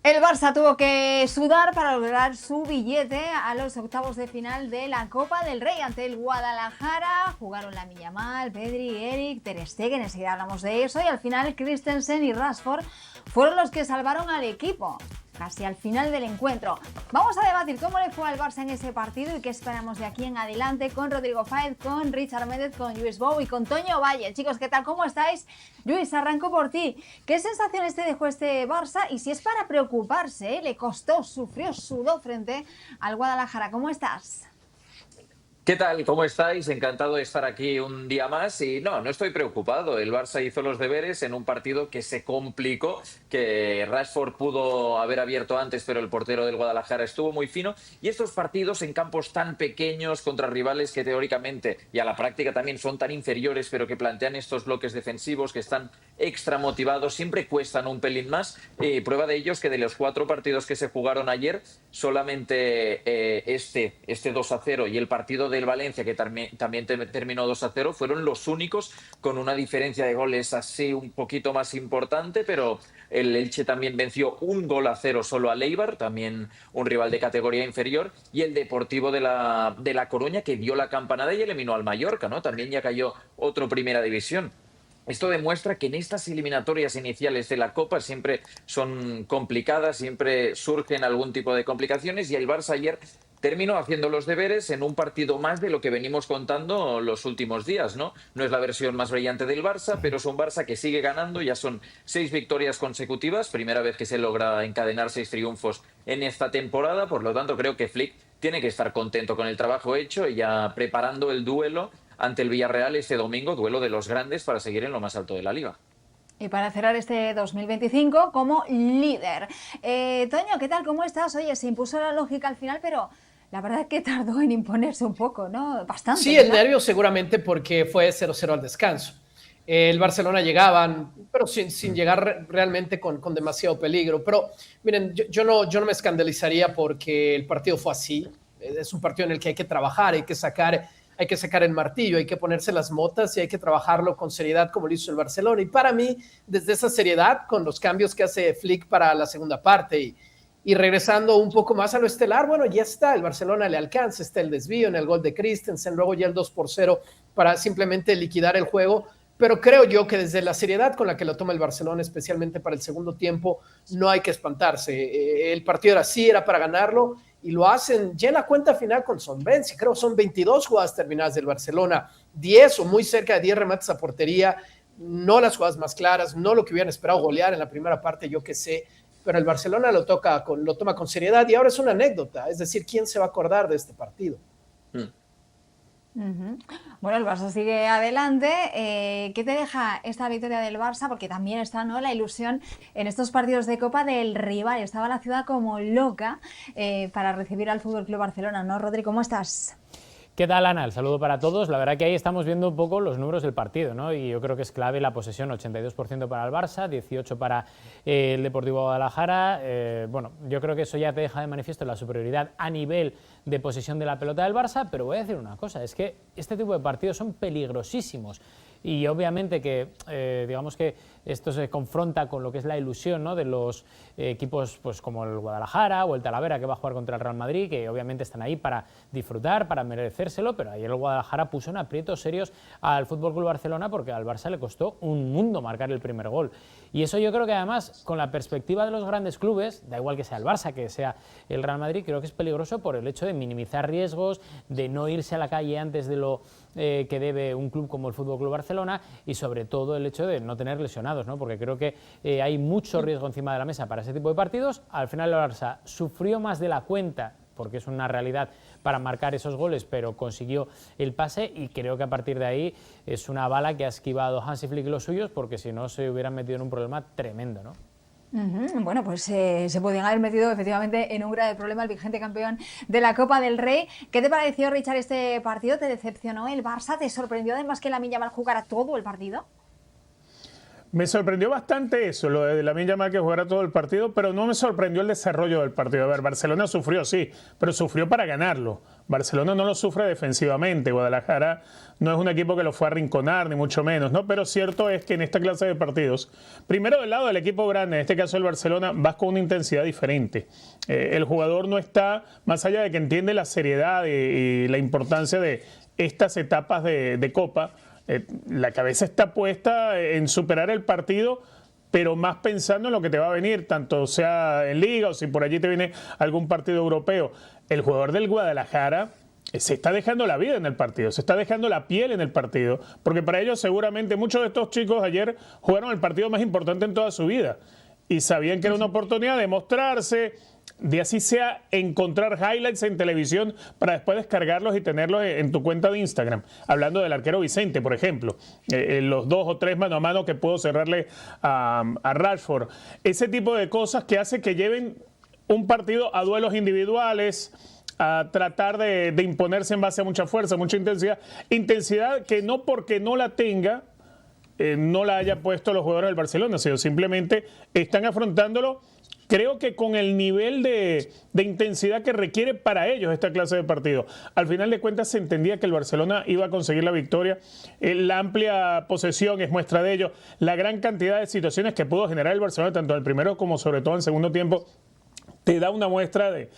El Barça tuvo que sudar para lograr su billete a los octavos de final de la Copa del Rey ante el Guadalajara. Jugaron Lamine Yamal, Pedri, Eric, Ter Stegen, enseguida hablamos de eso, y al final Christensen y Rashford fueron los que salvaron al equipo casi al final del encuentro. Vamos a debatir cómo le fue al Barça en ese partido y qué esperamos de aquí en adelante con Rodrigo Fáez, con Richard Méndez, con Lluís Bou y con Toño Valle. Chicos, ¿qué tal? ¿Cómo estáis? Lluís, arranco por ti. ¿Qué sensaciones te dejó este Barça? Y si es para preocuparse, ¿eh? Le costó, sufrió, sudó frente al Guadalajara. ¿Cómo estás? ¿Qué tal? ¿Cómo estáis? Encantado de estar aquí un día más y no estoy preocupado. El Barça hizo los deberes en un partido que se complicó, que Rashford pudo haber abierto antes, pero el portero del Guadalajara estuvo muy fino. Y estos partidos en campos tan pequeños contra rivales que teóricamente y a la práctica también son tan inferiores, pero que plantean estos bloques defensivos que están extra motivados, siempre cuestan un pelín más. Prueba de ello es que de los 4 partidos que se jugaron ayer, solamente este 2-0 y el partido del Valencia, que también terminó 2-0, fueron los únicos con una diferencia de goles así un poquito más importante, pero el Elche también venció 1-0 solo al Eibar, también un rival de categoría inferior, y el Deportivo de la Coruña, que dio la campanada y eliminó al Mallorca, ¿no? También ya cayó otro Primera División. Esto demuestra que en estas eliminatorias iniciales de la Copa siempre son complicadas, siempre surgen algún tipo de complicaciones, y el Barça ayer terminó haciendo los deberes en un partido más de lo que venimos contando los últimos días, ¿no? No es la versión más brillante del Barça, pero es un Barça que sigue ganando, ya son 6 victorias consecutivas, primera vez que se logra encadenar 6 triunfos en esta temporada, por lo tanto creo que Flick tiene que estar contento con el trabajo hecho y ya preparando el duelo ante el Villarreal este domingo, duelo de los grandes para seguir en lo más alto de la liga. Y para cerrar este 2025 como líder. Toño, ¿qué tal? ¿Cómo estás? Oye, se impuso la lógica al final, pero la verdad es que tardó en imponerse un poco, ¿no? Bastante, Sí, el ¿verdad? nervio seguramente porque fue 0-0 al descanso. El Barcelona llegaban, pero sin llegar realmente con demasiado peligro. Pero miren, yo no me escandalizaría porque el partido fue así. Es un partido en el que hay que trabajar, hay que sacar el martillo, hay que ponerse las motas y hay que trabajarlo con seriedad como lo hizo el Barcelona. Y para mí, desde esa seriedad, con los cambios que hace Flick para la segunda parte y regresando un poco más a lo estelar, bueno, ya está, el Barcelona le alcanza, está el desvío en el gol de Christensen, luego ya el 2-0 para simplemente liquidar el juego, pero creo yo que desde la seriedad con la que lo toma el Barcelona, especialmente para el segundo tiempo, no hay que espantarse. El partido era así, era para ganarlo, y lo hacen ya en la cuenta final con solvencia. Creo que son 22 jugadas terminadas del Barcelona, 10 o muy cerca de 10 remates a portería, no las jugadas más claras, no lo que hubieran esperado golear en la primera parte, yo qué sé, pero el Barcelona lo toma con seriedad y ahora es una anécdota, es decir, ¿quién se va a acordar de este partido? Bueno, el Barça sigue adelante. ¿Qué te deja esta victoria del Barça? Porque también está, ¿no?, la ilusión en estos partidos de Copa del rival. Estaba la ciudad como loca para recibir al Fútbol Club Barcelona, ¿no, Rodri? ¿Cómo estás? ¿Qué tal, Ana? El saludo para todos. La verdad que ahí estamos viendo un poco los números del partido, ¿no? Y yo creo que es clave la posesión, 82% para el Barça, 18% para el Deportivo Guadalajara. Bueno, yo creo que eso ya te deja de manifiesto la superioridad a nivel de posesión de la pelota del Barça, pero voy a decir una cosa, es que este tipo de partidos son peligrosísimos. Y obviamente que, digamos que esto se confronta con lo que es la ilusión, ¿no?, de los equipos pues, como el Guadalajara o el Talavera, que va a jugar contra el Real Madrid, que obviamente están ahí para disfrutar, para merecérselo, pero ayer el Guadalajara puso en aprietos serios al FC Barcelona porque al Barça le costó un mundo marcar el primer gol. Y eso yo creo que además, con la perspectiva de los grandes clubes, da igual que sea el Barça, que sea el Real Madrid, creo que es peligroso por el hecho de minimizar riesgos, de no irse a la calle antes de lo que debe un club como el FC Barcelona y sobre todo el hecho de no tener lesionados, ¿no? Porque creo que hay mucho riesgo encima de la mesa para ese tipo de partidos. Al final el Barça sufrió más de la cuenta, porque es una realidad, para marcar esos goles, pero consiguió el pase y creo que a partir de ahí es una bala que ha esquivado Hansi Flick y los suyos, porque si no se hubieran metido en un problema tremendo, ¿no? Bueno, pues se podían haber metido efectivamente en un grave problema el vigente campeón de la Copa del Rey. ¿Qué te pareció, Richard, este partido? ¿Te decepcionó el Barça? ¿Te sorprendió además que Lamine Yamal jugara todo el partido? Me sorprendió bastante eso, lo de Lamine Yamal que jugara todo el partido, pero no me sorprendió el desarrollo del partido. A ver, Barcelona sufrió, sí, pero sufrió para ganarlo. Barcelona no lo sufre defensivamente. Guadalajara no es un equipo que lo fue a arrinconar, ni mucho menos, ¿no? Pero cierto es que en esta clase de partidos, primero del lado del equipo grande, en este caso el Barcelona, vas con una intensidad diferente. El jugador no está, más allá de que entiende la seriedad y la importancia de estas etapas de Copa, la cabeza está puesta en superar el partido, pero más pensando en lo que te va a venir, tanto sea en Liga o si por allí te viene algún partido europeo. El jugador del Guadalajara se está dejando la vida en el partido, se está dejando la piel en el partido, porque para ellos seguramente muchos de estos chicos ayer jugaron el partido más importante en toda su vida y sabían que era una oportunidad de mostrarse, de así sea encontrar highlights en televisión para después descargarlos y tenerlos en tu cuenta de Instagram. Hablando del arquero Vicente, por ejemplo, los 2 o 3 mano a mano que puedo cerrarle a Rashford. Ese tipo de cosas que hace que lleven un partido a duelos individuales, a tratar de imponerse en base a mucha fuerza, mucha intensidad que no porque no la tenga, no la haya puesto los jugadores del Barcelona, sino simplemente están afrontándolo, creo que con el nivel de intensidad que requiere para ellos esta clase de partido. Al final de cuentas se entendía que el Barcelona iba a conseguir la victoria. La amplia posesión es muestra de ello. La gran cantidad de situaciones que pudo generar el Barcelona, tanto en el primero como sobre todo en el segundo tiempo, te da una muestra de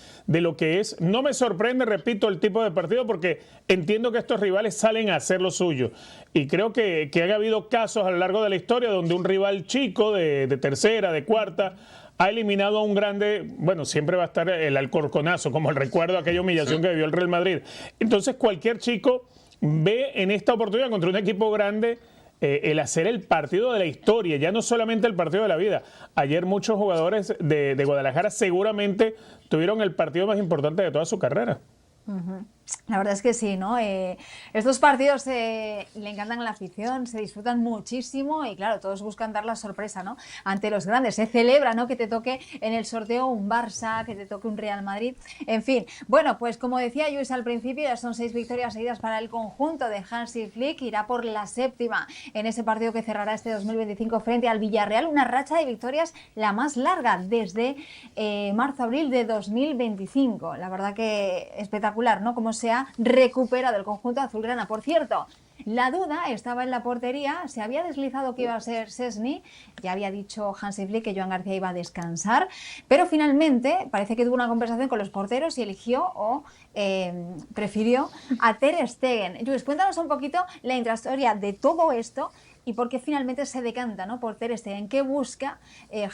lo que es. No me sorprende, repito, el tipo de partido porque entiendo que estos rivales salen a hacer lo suyo. Y creo que han habido casos a lo largo de la historia donde un rival chico de tercera, de cuarta, ha eliminado a un grande. Bueno, siempre va a estar el Alcorconazo, como el recuerdo de aquella humillación que vivió el Real Madrid. Entonces cualquier chico ve en esta oportunidad contra un equipo grande el hacer el partido de la historia, ya no solamente el partido de la vida. Ayer muchos jugadores de Guadalajara seguramente tuvieron el partido más importante de toda su carrera. La verdad es que sí, ¿no? Estos partidos le encantan a la afición, se disfrutan muchísimo y claro, todos buscan dar la sorpresa, ¿no? Ante los grandes. Se celebra, ¿no? Que te toque en el sorteo un Barça, que te toque un Real Madrid, en fin. Bueno, pues como decía Luis al principio, ya son 6 victorias seguidas para el conjunto de Hansi Flick, irá por la 7ª en ese partido que cerrará este 2025 frente al Villarreal, una racha de victorias la más larga desde marzo-abril de 2025. La verdad que espectacular, ¿no? Como se ha recuperado el conjunto azulgrana. Por cierto, la duda estaba en la portería, se había deslizado que iba a ser Szczęsny, ya había dicho Hansi Flick que Joan García iba a descansar, pero finalmente parece que tuvo una conversación con los porteros y eligió o prefirió a Ter Stegen. Luis, cuéntanos un poquito la intrahistoria de todo esto y por qué finalmente se decanta, ¿no? Por Ter Stegen. ¿Qué busca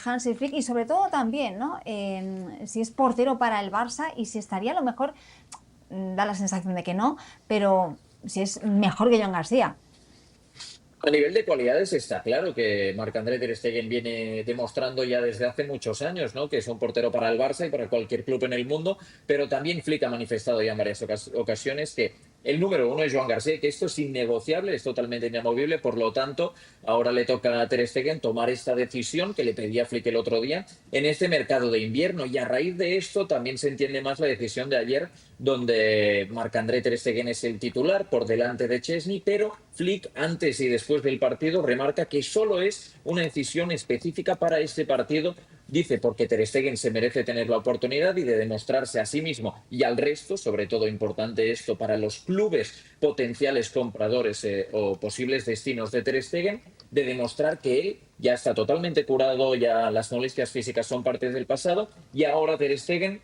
Hansi Flick? Y sobre todo también, ¿no? Si es portero para el Barça y si estaría a lo mejor, da la sensación de que no, pero si es mejor que Joan García. A nivel de cualidades está claro que Marc-André Ter Stegen viene demostrando ya desde hace muchos años, ¿no? Que es un portero para el Barça y para cualquier club en el mundo, pero también Flick ha manifestado ya en varias ocasiones que el número 1 es Joan García, que esto es innegociable, es totalmente inamovible, por lo tanto, ahora le toca a Ter Stegen tomar esta decisión que le pedía Flick el otro día en este mercado de invierno, y a raíz de esto también se entiende más la decisión de ayer, donde Marc-André Ter Stegen es el titular por delante de Szczęsny, pero Flick antes y después del partido remarca que solo es una decisión específica para este partido. Dice porque Ter Stegen se merece tener la oportunidad y de demostrarse a sí mismo y al resto, sobre todo importante esto para los clubes potenciales compradores o posibles destinos de Ter Stegen, de demostrar que él ya está totalmente curado, ya las molestias físicas son parte del pasado y ahora Ter Stegen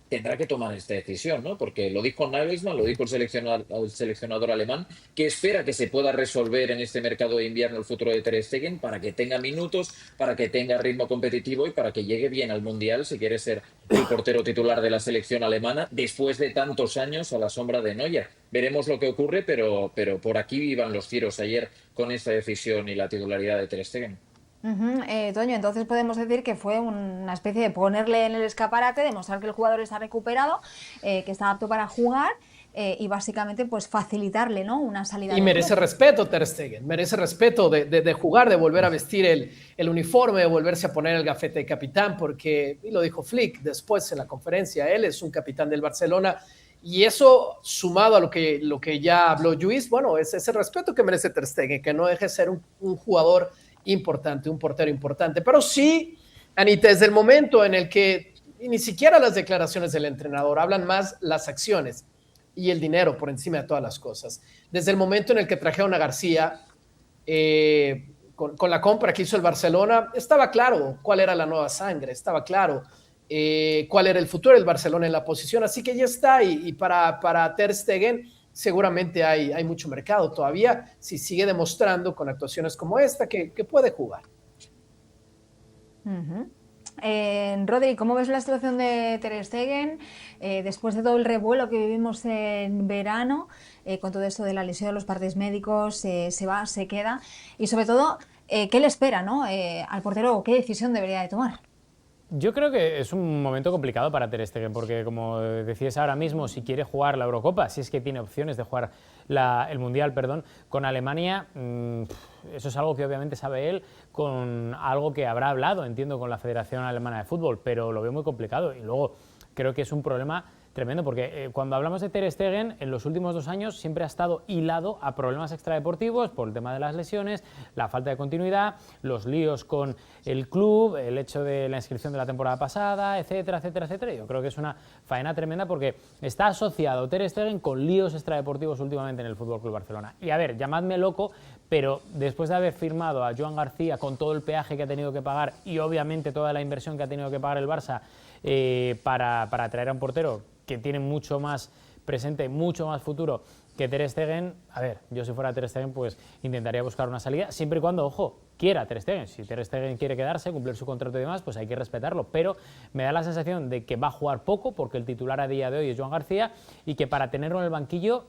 tendrá que tomar esta decisión, ¿no? Porque lo dijo Nagelsmann, lo dijo el seleccionador alemán, que espera que se pueda resolver en este mercado de invierno el futuro de Ter Stegen para que tenga minutos, para que tenga ritmo competitivo y para que llegue bien al Mundial si quiere ser el portero titular de la selección alemana después de tantos años a la sombra de Neuer. Veremos lo que ocurre, pero por aquí iban los tiros ayer con esta decisión y la titularidad de Ter Stegen. Toño, entonces podemos decir que fue una especie de ponerle en el escaparate, demostrar que el jugador está recuperado, que está apto para jugar y básicamente pues facilitarle, ¿no? Una salida. Y merece respeto Ter Stegen, merece respeto de jugar, de volver a vestir el uniforme, de volverse a poner el gafete de capitán, porque, y lo dijo Flick después en la conferencia, él es un capitán del Barcelona. Y eso, sumado a lo que ya habló Luis, bueno, es ese respeto que merece Ter Stegen, que no deje de ser un jugador importante, un portero importante. Pero sí, Anita, desde el momento en el que, y ni siquiera las declaraciones del entrenador, hablan más las acciones y el dinero por encima de todas las cosas. Desde el momento en el que trajeron a García, con la compra que hizo el Barcelona, estaba claro cuál era la nueva sangre, estaba claro cuál era el futuro del Barcelona en la posición, así que ya está, y para Ter Stegen seguramente hay mucho mercado todavía, si sigue demostrando con actuaciones como esta que puede jugar. Rodri, ¿cómo ves la situación de Ter Stegen después de todo el revuelo que vivimos en verano, con todo esto de la lesión de los partes médicos, se va, se queda, y sobre todo, ¿qué le espera, ¿no? Al portero, o qué decisión debería de tomar? Yo creo que es un momento complicado para Ter Stegen, porque como decías ahora mismo, si quiere jugar la Eurocopa, si es que tiene opciones de jugar el Mundial, con Alemania, eso es algo que obviamente sabe él, con algo que habrá hablado, entiendo, con la Federación Alemana de Fútbol, pero lo veo muy complicado. Y luego creo que es un problema tremendo, porque cuando hablamos de Ter Stegen, en los últimos 2 años siempre ha estado hilado a problemas extradeportivos por el tema de las lesiones, la falta de continuidad, los líos con el club, el hecho de la inscripción de la temporada pasada, etcétera, etcétera, etcétera. Yo creo que es una faena tremenda porque está asociado Ter Stegen con líos extradeportivos últimamente en el FC Barcelona. Y a ver, llamadme loco, pero después de haber firmado a Joan García con todo el peaje que ha tenido que pagar y obviamente toda la inversión que ha tenido que pagar el Barça para traer a un portero que tiene mucho más presente, mucho más futuro que Ter Stegen, a ver, yo si fuera Ter Stegen pues intentaría buscar una salida, siempre y cuando, ojo, quiera Ter Stegen. Si Ter Stegen quiere quedarse, cumplir su contrato y demás, pues hay que respetarlo, pero me da la sensación de que va a jugar poco, porque el titular a día de hoy es Joan García, y que para tenerlo en el banquillo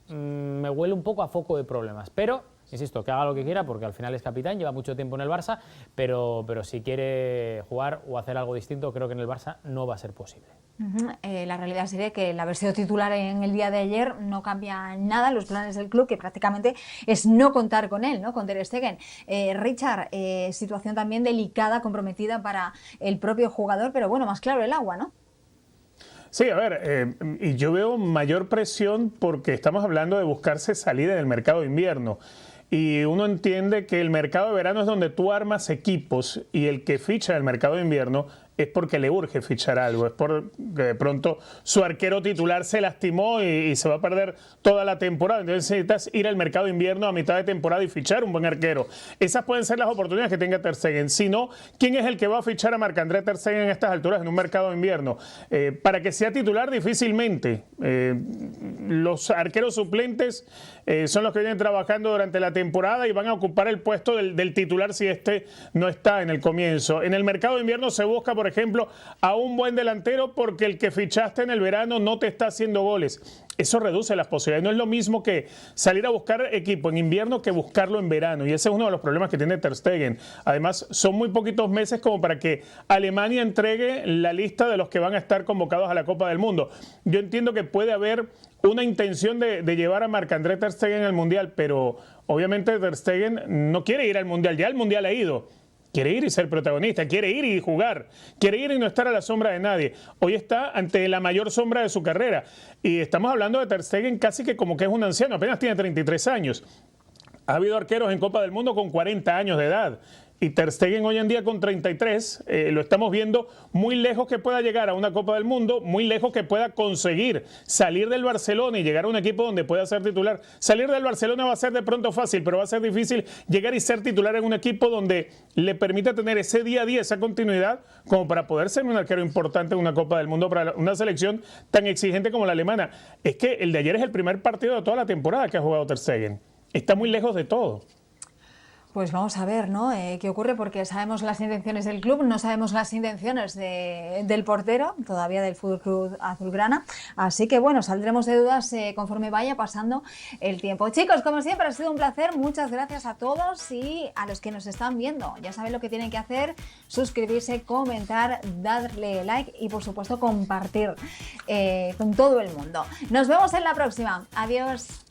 me huele un poco a foco de problemas, pero insisto, que haga lo que quiera, porque al final es capitán, lleva mucho tiempo en el Barça, pero si quiere jugar o hacer algo distinto, creo que en el Barça no va a ser posible. La realidad sería que el haber sido titular en el día de ayer no cambia nada los planes del club, que prácticamente es no contar con él, ¿no? Con Ter Stegen. Richard, situación también delicada, comprometida para el propio jugador, pero bueno, más claro el agua, ¿no? Sí, a ver, y yo veo mayor presión porque estamos hablando de buscarse salida del mercado de invierno. Y uno entiende que el mercado de verano es donde tú armas equipos, y el que ficha el mercado de invierno es porque le urge fichar algo, es porque de pronto su arquero titular se lastimó y se va a perder toda la temporada. Entonces necesitas ir al mercado de invierno a mitad de temporada y fichar un buen arquero. Esas pueden ser las oportunidades que tenga Ter Stegen. Si no, ¿quién es el que va a fichar a Marc-André Ter Stegen en estas alturas en un mercado de invierno? Para que sea titular, difícilmente. Los arqueros suplentes son los que vienen trabajando durante la temporada y van a ocupar el puesto del titular si este no está en el comienzo. En el mercado de invierno se busca, por ejemplo, a un buen delantero porque el que fichaste en el verano no te está haciendo goles. Eso reduce las posibilidades. No es lo mismo que salir a buscar equipo en invierno que buscarlo en verano, y ese es uno de los problemas que tiene Ter Stegen. Además, son muy poquitos meses como para que Alemania entregue la lista de los que van a estar convocados a la Copa del Mundo. Yo entiendo que puede haber una intención de llevar a Marc-André Ter Stegen al Mundial, pero obviamente Ter Stegen no quiere ir al Mundial, ya el Mundial ha ido. Quiere ir y ser protagonista, quiere ir y jugar, quiere ir y no estar a la sombra de nadie. Hoy está ante la mayor sombra de su carrera, y estamos hablando de Ter Stegen casi que como que es un anciano, apenas tiene 33 años. Ha habido arqueros en Copa del Mundo con 40 años de edad. Y Ter Stegen hoy en día con 33, lo estamos viendo muy lejos que pueda llegar a una Copa del Mundo, muy lejos que pueda conseguir salir del Barcelona y llegar a un equipo donde pueda ser titular. Salir del Barcelona va a ser de pronto fácil, pero va a ser difícil llegar y ser titular en un equipo donde le permita tener ese día a día, esa continuidad, como para poder ser un arquero importante en una Copa del Mundo para una selección tan exigente como la alemana. Es que el de ayer es el primer partido de toda la temporada que ha jugado Ter Stegen. Está muy lejos de todo. Pues vamos a ver, ¿no? ¿Qué ocurre? Porque sabemos las intenciones del club, no sabemos las intenciones del portero, todavía del Fútbol Club Azulgrana. Así que bueno, saldremos de dudas conforme vaya pasando el tiempo. Chicos, como siempre ha sido un placer. Muchas gracias a todos y a los que nos están viendo. Ya saben lo que tienen que hacer: suscribirse, comentar, darle like y por supuesto compartir con todo el mundo. Nos vemos en la próxima. Adiós.